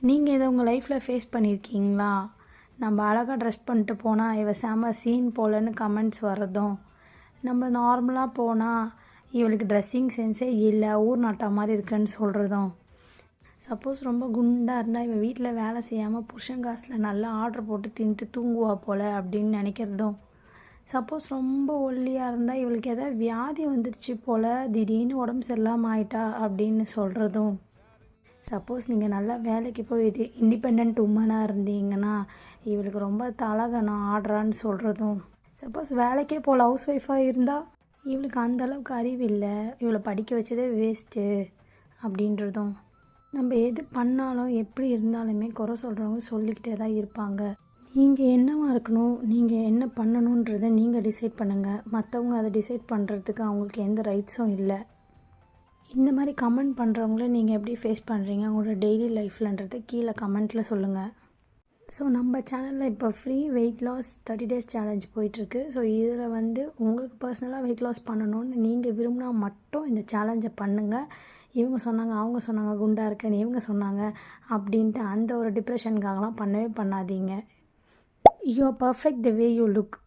நீங்கள் இதை உங்கள் லைஃப்பில் ஃபேஸ் பண்ணியிருக்கீங்களா? நம்ம அழகாக ட்ரெஸ் பண்ணிட்டு போனால் இவ செம சீன் போலன்னு கமெண்ட்ஸ் வர்றதும், நம்ம நார்மலாக போனால் இவளுக்கு ட்ரெஸ்ஸிங் சென்ஸே இல்லை, ஊர் நாட்டா மாதிரி இருக்குன்னு சொல்கிறதும், சப்போஸ் ரொம்ப குண்டாக இருந்தால் இவள் வீட்டில் வேலை செய்யாமல் புருஷன் காசில் நல்லா ஆர்டர் போட்டு தின்ட்டு தூங்குவா போல் அப்படின்னு நினைக்கிறதும், சப்போஸ் ரொம்ப ஒல்லியாக இருந்தால் இவளுக்கு எதாவது வியாதி வந்துருச்சு போல், திடீர்னு உடம்பு சரியில்லாமல் ஆயிட்டா அப்படின்னு சொல்கிறதும், சப்போஸ் நீங்கள் நல்லா வேலைக்கு போயிட்டு இண்டிபெண்ட் உமனாக இருந்தீங்கன்னா இவளுக்கு ரொம்ப தலகணம் ஆடுறான்னு சொல்கிறதும், சப்போஸ் வேலைக்கே போல் ஹவுஸ் ஒய்ஃபாக இருந்தால் இவளுக்கு அந்தளவுக்கு அறிவு இல்லை, இவளை படிக்க வச்சதே வேஸ்ட்டு அப்படின்றதும், நம்ம எது பண்ணாலும் எப்படி இருந்தாலுமே குறை சொல்கிறவங்க சொல்லிக்கிட்டே தான் இருப்பாங்க. நீங்கள் என்னவா இருக்கணும், நீங்கள் என்ன பண்ணணுன்றதை நீங்கள் டிசைட் பண்ணுங்கள். மற்றவங்க அதை டிசைட் பண்ணுறதுக்கு அவங்களுக்கு எந்த ரைட்ஸும் இல்லை. இந்த மாதிரி கமெண்ட் பண்ணுறவங்கள நீங்கள் எப்படி ஃபேஸ் பண்ணுறீங்க உங்களோட டெய்லி லைஃப்லன்றதை கீழே கமெண்ட்டில் சொல்லுங்கள். ஸோ நம்ம சேனலில் இப்போ free weight loss 30 days challenge போயிட்டுருக்கு. ஸோ இதில் உங்களுக்கு பர்சனலாக வெயிட் லாஸ் பண்ணணும்னு நீங்கள் விரும்பினா மட்டும் இந்த சேலஞ்சை பண்ணுங்கள். இவங்க சொன்னாங்க, அவங்க சொன்னாங்க, குண்டாக இருக்கேன்னு இவங்க சொன்னாங்க அப்படின்ட்டு அந்த ஒரு டிப்ரெஷனுக்காகலாம் பண்ணவே பண்ணாதீங்க. You are perfect the way you look.